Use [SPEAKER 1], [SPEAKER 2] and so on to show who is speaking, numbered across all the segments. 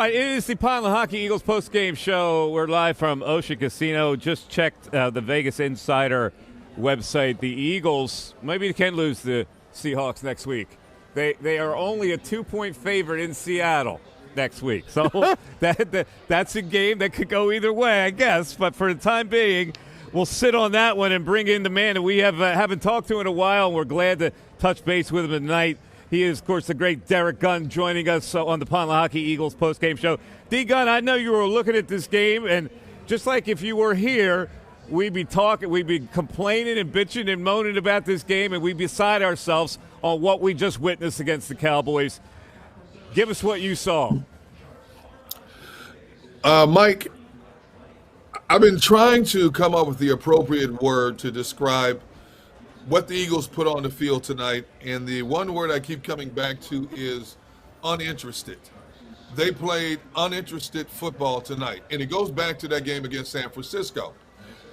[SPEAKER 1] right, it is the Lehocky Eagles postgame show. We're live from Ocean Casino. Just checked the Vegas Insider website. The Eagles, maybe they can lose the Seahawks next week. They are only a 2-point favorite in Seattle next week. So that's a game that could go either way, I guess. But for the time being, we'll sit on that one and bring in the man that we haven't talked to in a while. And we're glad to touch base with him tonight. He is, of course, the great Derrick Gunn joining us on the Lehocky Eagles postgame show. D. Gunn, I know you were looking at this game, and just like if you were here, we'd be talking, we'd be complaining and bitching and moaning about this game, and we'd be beside ourselves on what we just witnessed against the Cowboys. Give us what you saw.
[SPEAKER 2] Mike, I've been trying to come up with the appropriate word to describe what the Eagles put on the field tonight, and the one word I keep coming back to is uninterested. They played uninterested football tonight, and it goes back to that game against San Francisco.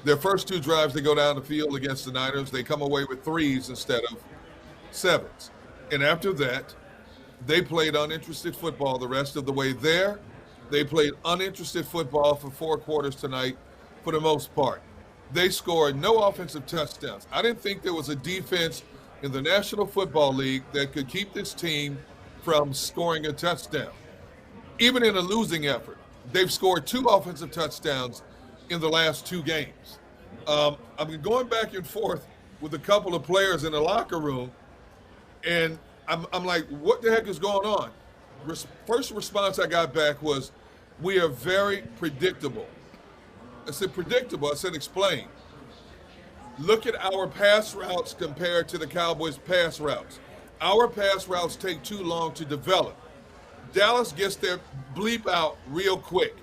[SPEAKER 2] Their first two drives, they go down the field against the Niners. They come away with 3s instead of 7s. And after that, they played uninterested football the rest of the way there. They played uninterested football for 4 quarters tonight for the most part. They scored no offensive touchdowns. I didn't think there was a defense in the National Football League that could keep this team from scoring a touchdown. Even in a losing effort, they've scored 2 offensive touchdowns in the last 2 games. I've been going back and forth with a couple of players in the locker room, and I'm like, what the heck is going on? First response I got back was, we are very predictable. I said, predictable? I said, explain. Look at our pass routes compared to the Cowboys' pass routes. Our pass routes take too long to develop. Dallas gets their bleep out real quick.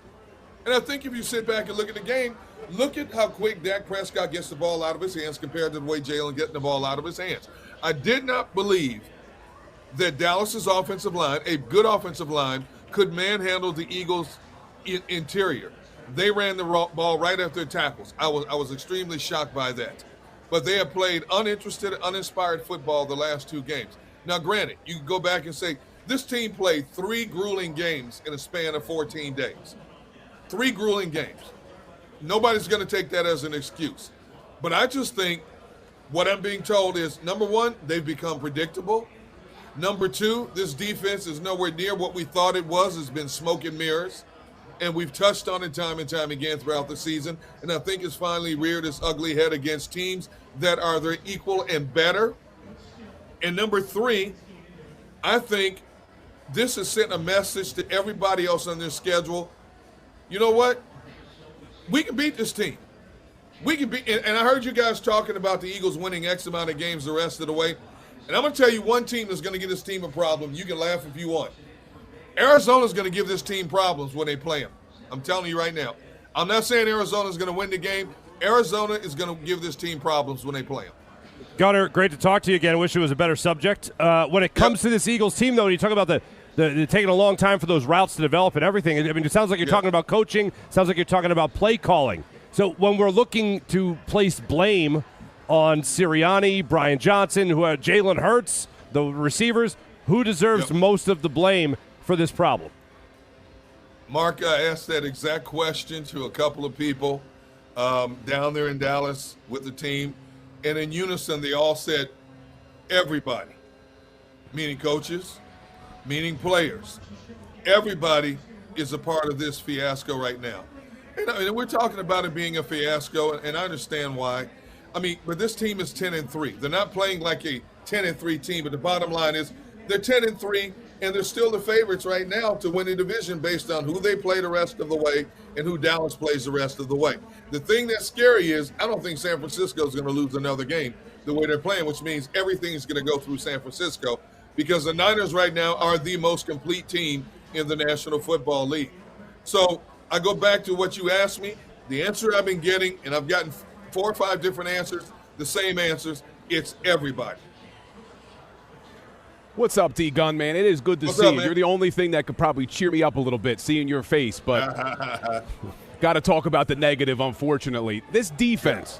[SPEAKER 2] And I think if you sit back and look at the game, look at how quick Dak Prescott gets the ball out of his hands compared to the way Jalen getting the ball out of his hands. I did not believe that Dallas's offensive line, a good offensive line, could manhandle the Eagles' interior. They ran the ball right after tackles. I was extremely shocked by that. But they have played uninterested, uninspired football the last 2 games. Now, granted, you can go back and say, this team played 3 grueling games in a span of 14 days. 3 grueling games. Nobody's going to take that as an excuse. But I just think what I'm being told is, number 1, they've become predictable. Number 2, this defense is nowhere near what we thought it was. It's been smoke and mirrors. And we've touched on it time and time again throughout the season. And I think it's finally reared its ugly head against teams that are their equal and better. And number 3, I think this has sent a message to everybody else on their schedule. You know what? We can beat this team. We can beat, and I heard you guys talking about the Eagles winning X amount of games the rest of the way. And I'm going to tell you one team that's going to give this team a problem. You can laugh if you want. Arizona's going to give this team problems when they play them. I'm telling you right now. I'm not saying Arizona's going to win the game. Arizona is going to give this team problems when they play them.
[SPEAKER 3] Gunner, great to talk to you again. I wish it was a better subject. When it comes to this Eagles team, though, you talk about the taking a long time for those routes to develop and everything. I mean, it sounds like you're talking about coaching. Sounds like you're talking about play calling. So when we're looking to place blame on Sirianni, Brian Johnson, Jalen Hurts, the receivers, who deserves most of the blame for this problem?
[SPEAKER 2] Mark, I asked that exact question to a couple of people down there in Dallas with the team, and in unison they all said everybody, meaning coaches, meaning players. Everybody is a part of this fiasco right now. And we're talking about it being a fiasco, and I understand why. I mean, but this team is 10-3. They're not playing like a 10-3 team, but the bottom line is they're 10-3. And they're still the favorites right now to win the division based on who they play the rest of the way and who Dallas plays the rest of the way. The thing that's scary is I don't think San Francisco is going to lose another game the way they're playing, which means everything is going to go through San Francisco because the Niners right now are the most complete team in the National Football League. So I go back to what you asked me. The answer I've been getting, and I've gotten 4 or 5 different answers, the same answers, it's everybody.
[SPEAKER 4] What's up, D. Gunn, man? It is good to see you. You're the only thing that could probably cheer me up a little bit, seeing your face. But got to talk about the negative, unfortunately. This defense,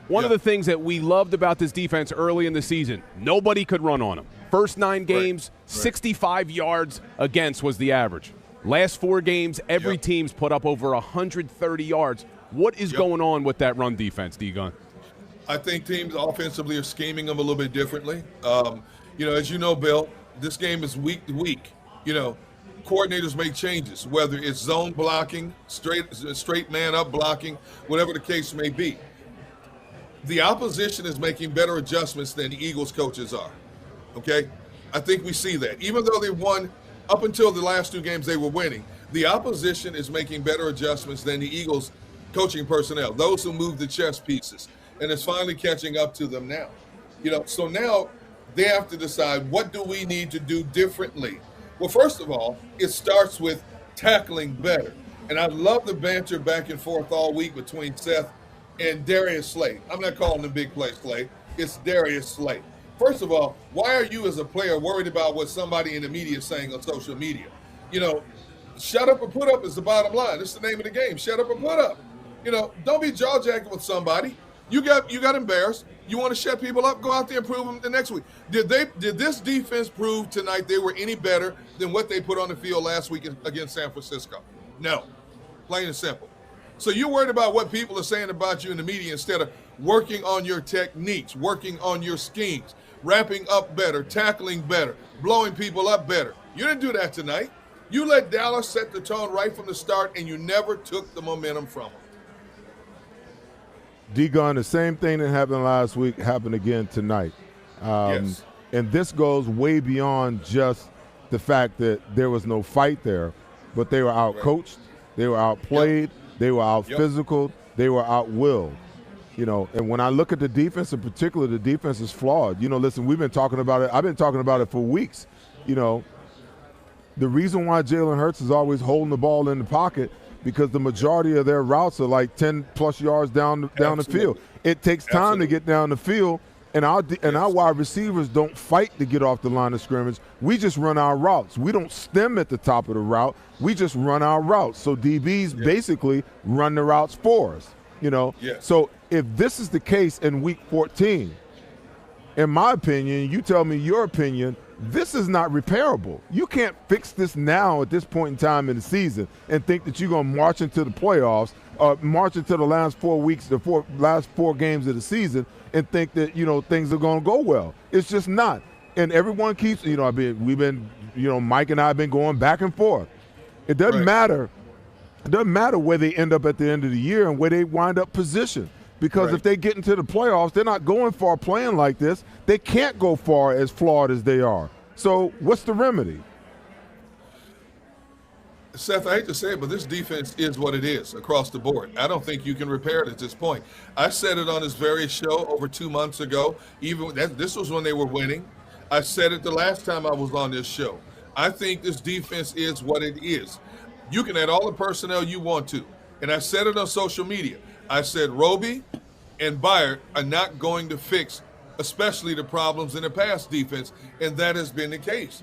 [SPEAKER 4] one of the things that we loved about this defense early in the season, nobody could run on them. First 9 games, 65 yards against was the average. Last 4 games, every team's put up over 130 yards. What is going on with that run defense, D-Gun?
[SPEAKER 2] I think teams offensively are scheming them a little bit differently. As you know, Bill, this game is week to week. Coordinators make changes, whether it's zone blocking, straight man up blocking, whatever the case may be. The opposition is making better adjustments than the Eagles coaches are. Okay? I think we see that. Even though they won up until the last 2 games they were winning, the opposition is making better adjustments than the Eagles coaching personnel, those who move the chess pieces. And it's finally catching up to them now. So now they have to decide, what do we need to do differently? Well, first of all, it starts with tackling better. And I love the banter back and forth all week between Seth and Darius Slay. I'm not calling him Big Play Slay. It's Darius Slay. First of all, why are you as a player worried about what somebody in the media is saying on social media? Shut up or put up is the bottom line. It's the name of the game. Shut up or put up. Don't be jaw-jacking with somebody. You got embarrassed. You want to shut people up? Go out there and prove them the next week. Did this defense prove tonight they were any better than what they put on the field last week against San Francisco? No. Plain and simple. So you're worried about what people are saying about you in the media instead of working on your techniques, working on your schemes, wrapping up better, tackling better, blowing people up better. You didn't do that tonight. You let Dallas set the tone right from the start, and you never took the momentum from them.
[SPEAKER 5] D-Gun, the same thing that happened last week happened again tonight.
[SPEAKER 2] Yes.
[SPEAKER 5] And this goes way beyond just the fact that there was no fight there, but they were out-coached, they were outplayed, they were out-physical, they were out-willed. And when I look at the defense in particular, the defense is flawed. Listen, we've been talking about it. I've been talking about it for weeks. The reason why Jalen Hurts is always holding the ball in the pocket, because the majority of their routes are like 10-plus yards down the field. It takes time to get down the field, and our wide receivers don't fight to get off the line of scrimmage. We just run our routes. We don't stem at the top of the route. We just run our routes. So DBs basically run the routes for us. So if this is the case in Week 14, in my opinion, you tell me your opinion, this is not repairable. You can't fix this now at this point in time in the season and think that you're going to march into the playoffs or march into the last 4 weeks, the last 4 games of the season and think that, things are going to go well. It's just not. And everyone keeps, Mike and I have been going back and forth. It doesn't matter. It doesn't matter where they end up at the end of the year and where they wind up positioned. Because if they get into the playoffs, they're not going far playing like this. They can't go far as flawed as they are. So what's the remedy?
[SPEAKER 2] Seth, I hate to say it, but this defense is what it is across the board. I don't think you can repair it at this point. I said it on this very show over 2 months ago. This was when they were winning. I said it the last time I was on this show. I think this defense is what it is. You can add all the personnel you want to. And I said it on social media. I said Roby and Byard are not going to fix, especially the problems in the pass defense, and that has been the case.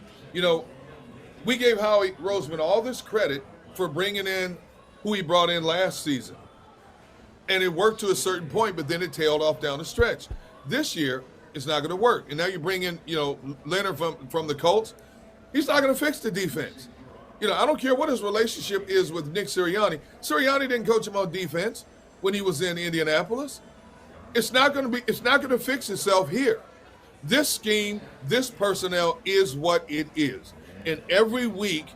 [SPEAKER 2] We gave Howie Roseman all this credit for bringing in who he brought in last season, and it worked to a certain point, but then it tailed off down the stretch. This year, it's not going to work, and now you bring in, Leonard from the Colts. He's not going to fix the defense. I don't care what his relationship is with Nick Sirianni. Sirianni didn't coach him on defense when he was in Indianapolis. It's not going to fix itself here. This scheme, this personnel is what it is. And every week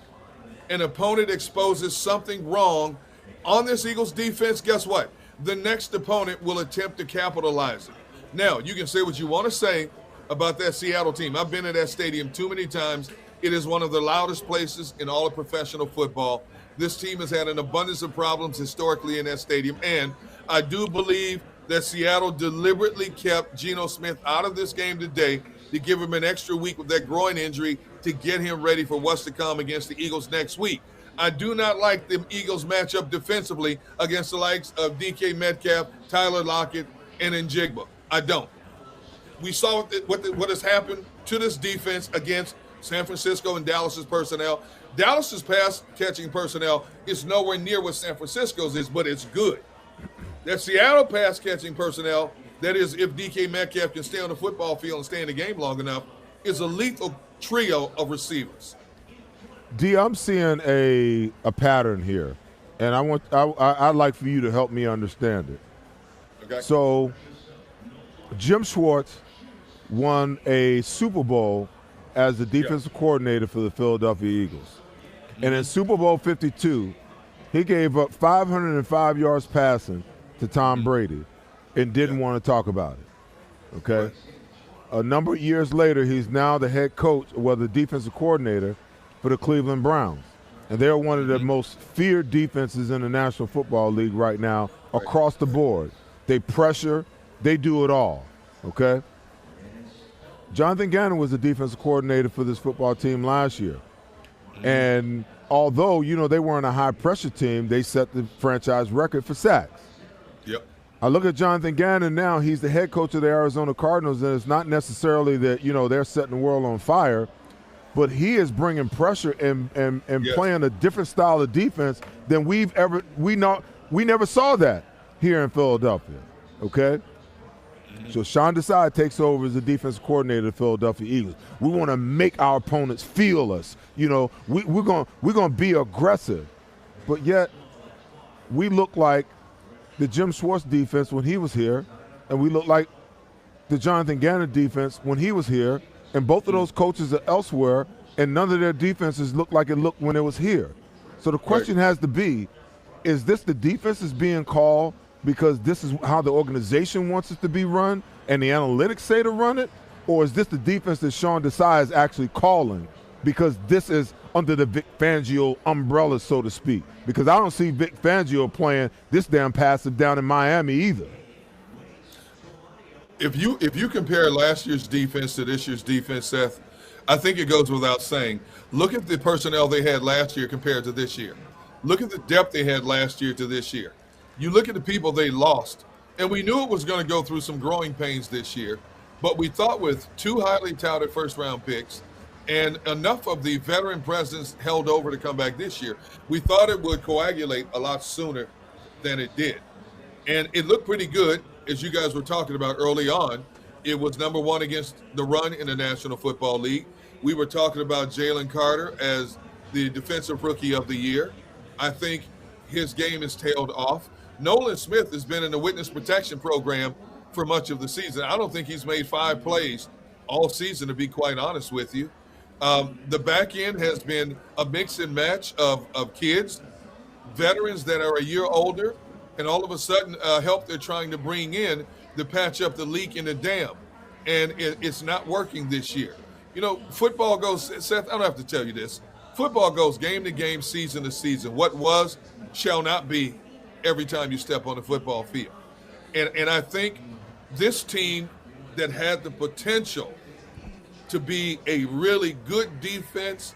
[SPEAKER 2] an opponent exposes something wrong on this Eagles defense, guess what? The next opponent will attempt to capitalize it. Now, you can say what you want to say about that Seattle team. I've been to that stadium too many times. It is one of the loudest places in all of professional football. This team has had an abundance of problems historically in that stadium, and I do believe that Seattle deliberately kept Geno Smith out of this game today to give him an extra week with that groin injury to get him ready for what's to come against the Eagles next week. I do not like the Eagles matchup defensively against the likes of DK Metcalf, Tyler Lockett, and Njigba. I don't. We saw what has happened to this defense against San Francisco and Dallas's personnel. Dallas's pass-catching personnel is nowhere near what San Francisco's is, but it's good. That Seattle pass-catching personnel, that is, if DK Metcalf can stay on the football field and stay in the game long enough, is a lethal trio of receivers.
[SPEAKER 5] D, I'm seeing a pattern here, and I'd like for you to help me understand it.
[SPEAKER 2] Okay.
[SPEAKER 5] So, Jim Schwartz won a Super Bowl as the defensive coordinator for the Philadelphia Eagles. And in Super Bowl 52, he gave up 505 yards passing to Tom Brady and didn't want to talk about it. Okay?
[SPEAKER 2] Right.
[SPEAKER 5] A number of years later, he's now the head coach, the defensive coordinator for the Cleveland Browns. And they're one of the most feared defenses in the National Football League right now across the board. They pressure, they do it all. Okay? Jonathan Gannon was the defensive coordinator for this football team last year. And although, they weren't a high-pressure team, they set the franchise record for sacks.
[SPEAKER 2] Yep.
[SPEAKER 5] I look at Jonathan Gannon now. He's the head coach of the Arizona Cardinals, and it's not necessarily that, they're setting the world on fire, but he is bringing pressure and playing a different style of defense than we never saw that here in Philadelphia, okay? So Sean Desai takes over as the defensive coordinator of the Philadelphia Eagles. We want to make our opponents feel us. We're gonna be aggressive, but yet we look like the Jim Schwartz defense when he was here, and we look like the Jonathan Gannon defense when he was here. And both of those coaches are elsewhere, and none of their defenses look like it looked when it was here. So the question has to be: is this the defense is being called because this is how the organization wants it to be run and the analytics say to run it? Or is this the defense that Sean Desai is actually calling because this is under the Vic Fangio umbrella, so to speak? Because I don't see Vic Fangio playing this damn passive down in Miami either.
[SPEAKER 2] If you compare last year's defense to this year's defense, Seth, I think it goes without saying. Look at the personnel they had last year compared to this year. Look at the depth they had last year to this year. You look at the people they lost, and we knew it was going to go through some growing pains this year, but we thought with 2 highly touted first-round picks and enough of the veteran presence held over to come back this year, we thought it would coagulate a lot sooner than it did. And it looked pretty good, as you guys were talking about early on. It was number 1 against the run in the National Football League. We were talking about Jalen Carter as the Defensive Rookie of the Year. I think his game is tailed off. Nolan Smith has been in the witness protection program for much of the season. I don't think he's made 5 plays all season, to be quite honest with you. The back end has been a mix and match of kids, veterans that are a year older, and all of a sudden help they're trying to bring in to patch up the leak in the dam. And it's not working this year. Football goes, Seth, I don't have to tell you this. Football goes game to game, season to season. What was shall not be every time you step on the football field. And I think this team that had the potential to be a really good defense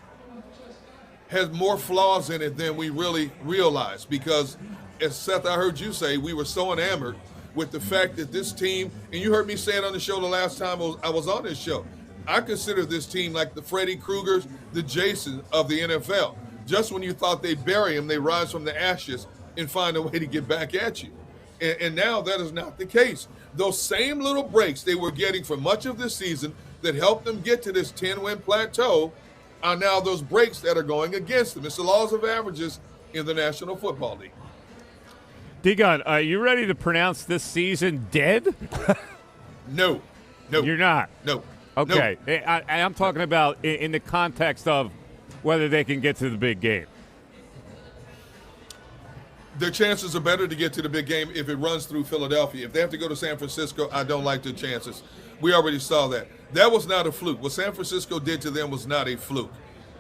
[SPEAKER 2] has more flaws in it than we really realize, because, as Seth, I heard you say, we were so enamored with the fact that this team, and you heard me say it on the show the last time I was on this show, I consider this team like the Freddy Kruegers, the Jason of the NFL. Just when you thought they'd bury him, they rise from the ashes and find a way to get back at you. And now that is not the case. Those same little breaks they were getting for much of this season that helped them get to this 10-win plateau are now those breaks that are going against them. It's the laws of averages in the National Football League.
[SPEAKER 1] D-Gun, are you ready to pronounce this season dead?
[SPEAKER 2] No.
[SPEAKER 1] You're not?
[SPEAKER 2] No.
[SPEAKER 1] Okay.
[SPEAKER 2] No.
[SPEAKER 1] I'm talking about in the context of whether they can get to the big game.
[SPEAKER 2] Their chances are better to get to the big game if it runs through Philadelphia. If they have to go to San Francisco, I don't like their chances. We already saw that. That was not a fluke. What San Francisco did to them was not a fluke.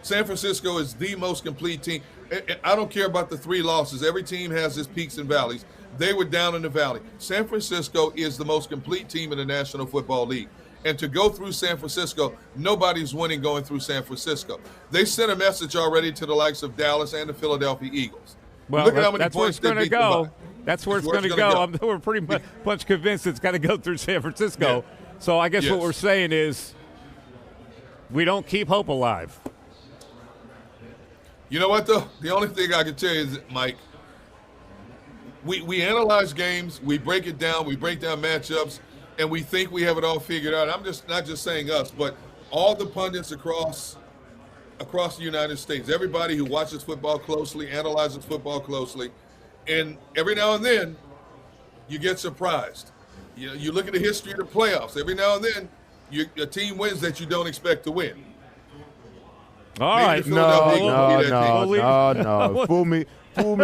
[SPEAKER 2] San Francisco is the most complete team. I don't care about the 3 losses. Every team has its peaks and valleys. They were down in the valley. San Francisco is the most complete team in the National Football League. And to go through San Francisco, nobody's winning going through San Francisco. They sent a message already to the likes of Dallas and the Philadelphia Eagles.
[SPEAKER 1] Well, that's where it's going to go. That's where it's going to go. We're pretty much convinced it's got to go through San Francisco. Yeah. So I guess what we're saying is we don't keep hope alive.
[SPEAKER 2] You know what, though? The only thing I can tell you is, Mike, we analyze games, we break it down, we break down matchups, and we think we have it all figured out. I'm just not just saying us, but all the pundits across across the United States, everybody who watches football closely, analyzes football closely, and every now and then you get surprised. You know, you look at the history of the playoffs. Every now and then a team wins that you don't expect to win.
[SPEAKER 1] All right.
[SPEAKER 5] No. Fool me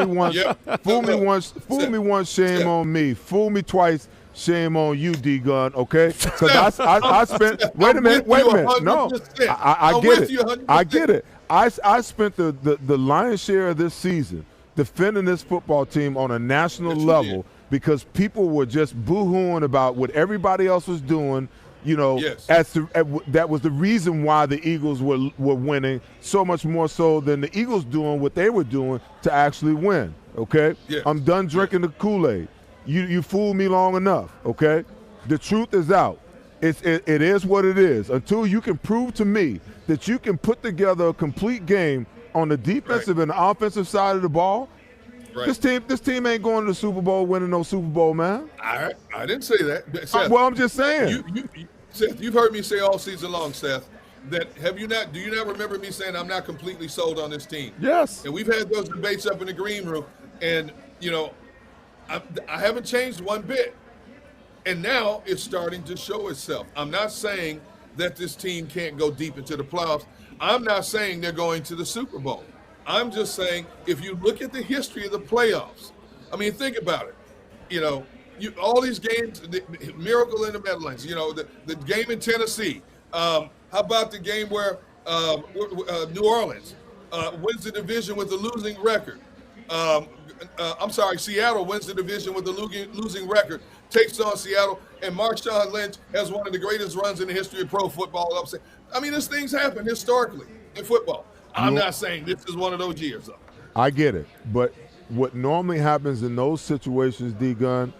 [SPEAKER 5] once. Fool me once. Fool me once. Shame on me. Fool me twice. Shame on you, D-Gun. Okay? Because I spent. Wait a minute. No, I get it. I get it. I spent the lion's share of this season defending this football team on a national level because people were just boo-hooing about what everybody else was doing. You know, that was the reason why the Eagles were winning so much more so than the Eagles doing what they were doing to actually win. Okay, I'm done drinking the Kool-Aid. You fooled me long enough. Okay, the truth is out. It is what it is. Until you can prove to me that you can put together a complete game on the defensive and the offensive side of the ball. Right. This team ain't going to the Super Bowl winning no Super Bowl, man.
[SPEAKER 2] I didn't say that. Seth,
[SPEAKER 5] well, I'm just saying.
[SPEAKER 2] Seth, you've heard me say all season long, Seth, that do you not remember me saying I'm not completely sold on this team?
[SPEAKER 5] Yes.
[SPEAKER 2] And we've had those debates up in the green room, and, you know, I haven't changed one bit. And now it's starting to show itself. I'm not saying that this team can't go deep into the playoffs. I'm not saying they're going to the Super Bowl. I'm just saying, if you look at the history of the playoffs, I mean, think about it. You know, all these games, the Miracle in the Meadowlands, you know, the game in Tennessee. How about the game where New Orleans wins the division with a losing record? Seattle wins the division with a losing record, takes on Seattle, and Marshawn Lynch has one of the greatest runs in the history of pro football. I mean, these things happen historically in football. I'm not saying this is one of those years, though.
[SPEAKER 5] I get it. But what normally happens in those situations, D-Gun,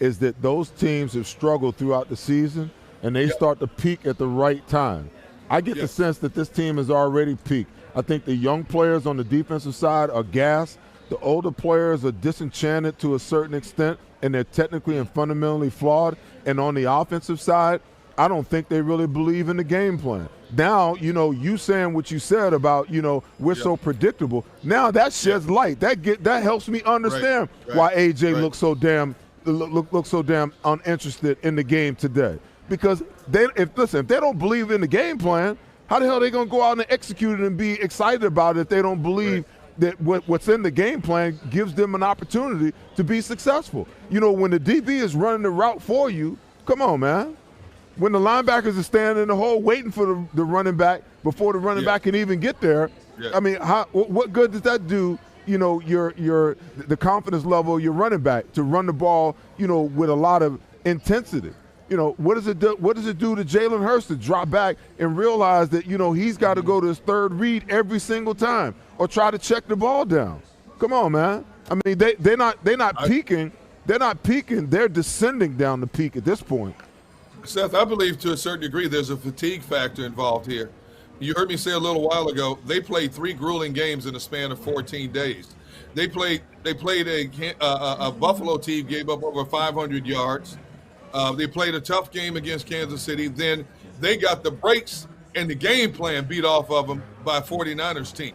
[SPEAKER 5] is that those teams have struggled throughout the season, and they start to peak at the right time. I get the sense that this team has already peaked. I think the young players on the defensive side are gassed. The older players are disenchanted to a certain extent, and they're technically and fundamentally flawed. And on the offensive side, I don't think they really believe in the game plan. Now, you know, you saying what you said about, you know, we're so predictable. Now that sheds light. That helps me understand why AJ looks so damn uninterested in the game today. Because if they don't believe in the game plan, how the hell are they going to go out and execute it and be excited about it if they don't believe that what's in the game plan gives them an opportunity to be successful? You know, when the DB is running the route for you, come on, man. When the linebackers are standing in the hole waiting for the running back before the running back can even get there, I mean, what good does that do, you know, the confidence level of your running back to run the ball, you know, with a lot of intensity? You know, what does it do to Jalen Hurts to drop back and realize that, you know, he's got to go to his third read every single time or try to check the ball down? Come on, man. I mean, they're not peaking. They're not peaking. They're descending down the peak at this point.
[SPEAKER 2] Seth, I believe to a certain degree there's a fatigue factor involved here. You heard me say a little while ago, they played 3 grueling games in a span of 14 days. They played a Buffalo team, gave up over 500 yards. They played a tough game against Kansas City. Then they got the breaks and the game plan beat off of them by a 49ers team.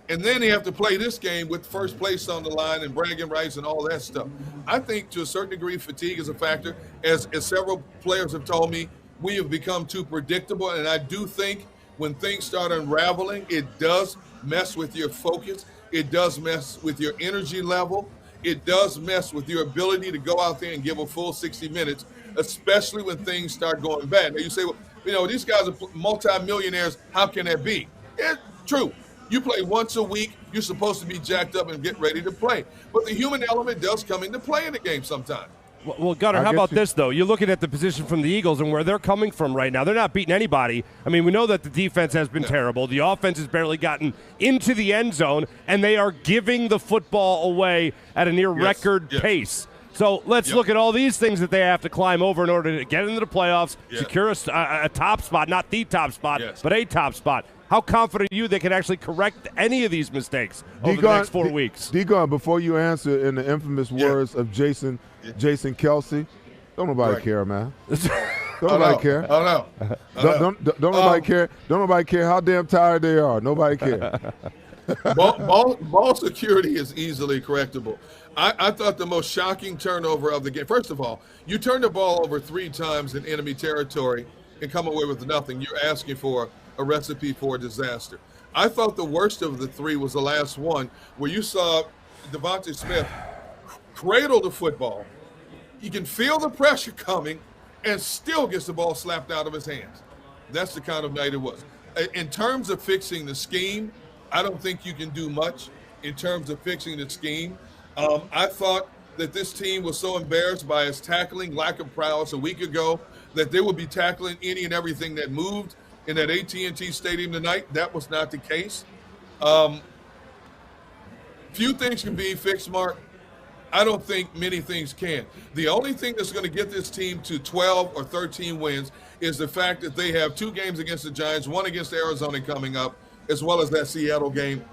[SPEAKER 2] And then they have to play this game with first place on the line and bragging rights and all that stuff. I think to a certain degree fatigue is a factor. As several players have told me, we have become too predictable. And I do think when things start unraveling, it does mess with your focus. It does mess with your energy level. It does mess with your ability to go out there and give a full 60 minutes, especially when things start going bad. Now you say, well, you know, these guys are multimillionaires. How can that be? It's true. You play once a week. You're supposed to be jacked up and get ready to play. But the human element does come into play in the game sometimes.
[SPEAKER 3] Well, Gunner, how about this, though? You're looking at the position from the Eagles and where they're coming from right now. They're not beating anybody. I mean, we know that the defense has been terrible. The offense has barely gotten into the end zone, and they are giving the football away at a near-record pace. So let's look at all these things that they have to climb over in order to get into the playoffs, secure a top spot, not the top spot, but a top spot. How confident are you they can actually correct any of these mistakes over the next 4 weeks?
[SPEAKER 5] D-Gun, before you answer in the infamous words of Jason Kelsey, don't nobody care, man. Don't nobody care.
[SPEAKER 2] I don't know.
[SPEAKER 5] Don't nobody care. Don't nobody care how damn tired they are. Nobody care.
[SPEAKER 2] Ball security is easily correctable. I thought the most shocking turnover of the game. First of all, you turn the ball over 3 times in enemy territory and come away with nothing. You're asking for a recipe for disaster. I thought the worst of the 3 was the last one, where you saw Devontae Smith cradle the football. You can feel the pressure coming and still gets the ball slapped out of his hands. That's the kind of night it was. In terms of fixing the scheme, I don't think you can do much in terms of fixing the scheme. I thought that this team was so embarrassed by its tackling, lack of prowess a week ago, that they would be tackling any and everything that moved in that AT&T Stadium tonight. That was not the case. Few things can be fixed, Mark. I don't think many things can. The only thing that's going to get this team to 12 or 13 wins is the fact that they have 2 games against the Giants, 1 against Arizona coming up, as well as that Seattle game.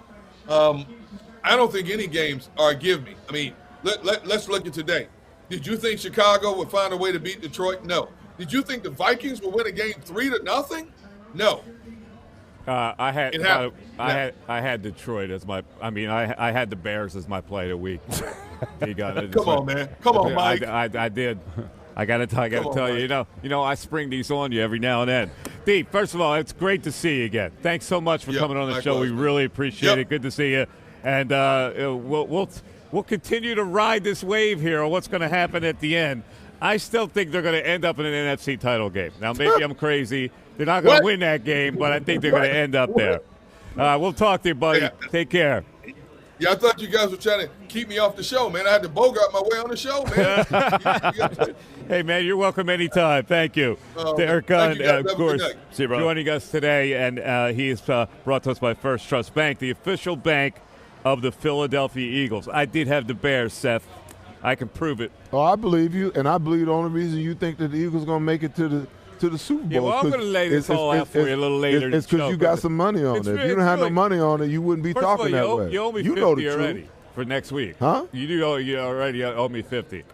[SPEAKER 2] I don't think any games are a give me. I mean, let's look at today. Did you think Chicago would find a way to beat Detroit? No. Did you think the Vikings would win a game 3-0? No.
[SPEAKER 1] I had Detroit as my. I mean, I had the Bears as my play of the week. You got it.
[SPEAKER 2] Come on, man. Come on, Mike.
[SPEAKER 1] I did. I got to tell you. You know, I spring these on you every now and then. Dee, first of all, it's great to see you again. Thanks so much for coming on the show. We really appreciate it. Good to see you. And we'll continue to ride this wave here on what's going to happen at the end. I still think they're going to end up in an NFC title game. Now, maybe I'm crazy. They're not going to win that game, but I think they're going to end up there. We'll talk to you, buddy.
[SPEAKER 2] Yeah.
[SPEAKER 1] Take care.
[SPEAKER 2] Yeah, I thought you guys were trying to keep me off the show, man. I had to bogart my way on the show, man.
[SPEAKER 1] Hey, man, you're welcome anytime. Thank you. Derrick Gunn, of course, joining us today, and he's brought to us by First Trust Bank, the official bank of the Philadelphia Eagles. I did have the Bears, Seth. I can prove it.
[SPEAKER 5] Oh, I believe you, and I believe the only reason you think that the Eagles are going to make it to the Super Bowl.
[SPEAKER 1] Yeah, well, I'm going to lay this all out for you a little later.
[SPEAKER 5] It's because you got some money on it. If you didn't have no money on it, you wouldn't be talking that way.
[SPEAKER 1] You owe me 50 already for next week.
[SPEAKER 5] Huh?
[SPEAKER 1] You already owe me 50.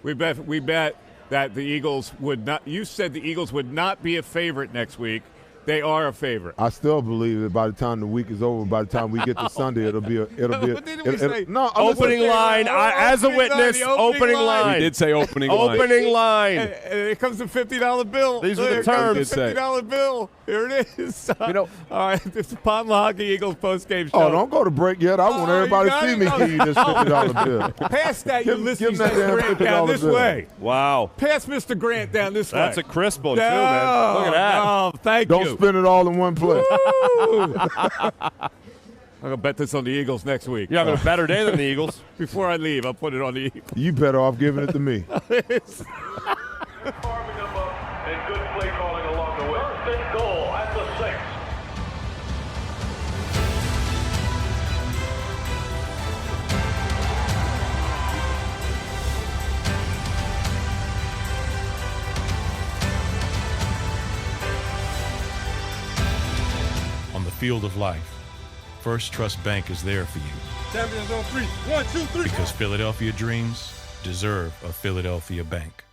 [SPEAKER 1] We bet that the Eagles would not. You said the Eagles would not be a favorite next week. They are a favorite.
[SPEAKER 5] I still believe that by the time the week is over, by the time we get to Sunday, it'll be.
[SPEAKER 3] Opening line. As a witness, opening line.
[SPEAKER 4] We did say opening line.
[SPEAKER 3] Opening line.
[SPEAKER 1] And it comes a $50 bill.
[SPEAKER 3] These are the terms.
[SPEAKER 1] $50 bill. Here it is. All right, this is Pond Lehocky Eagles postgame show.
[SPEAKER 5] Oh, don't go to break yet. I want everybody to see me give you this $50 bill.
[SPEAKER 1] Pass that Ulysses
[SPEAKER 5] that damn
[SPEAKER 1] Grant down this
[SPEAKER 5] bill.
[SPEAKER 1] way.
[SPEAKER 3] Wow.
[SPEAKER 1] Pass Mr. Grant down this way.
[SPEAKER 3] That's a crisp one, too, man. Look at that.
[SPEAKER 1] Oh, thank you.
[SPEAKER 5] Don't spend it all in one place.
[SPEAKER 1] I'm going to bet this on the Eagles next week.
[SPEAKER 3] You're having a better day than the Eagles.
[SPEAKER 1] Before I leave, I'll put it on the Eagles.
[SPEAKER 5] You better off giving it to me.
[SPEAKER 6] Farming them up and good play calling along the way. First and goal at the 6.
[SPEAKER 7] On the field of life, First Trust Bank is there for you.
[SPEAKER 8] Champions on 3. 1, 2, 3.
[SPEAKER 7] Because Philadelphia dreams deserve a Philadelphia bank.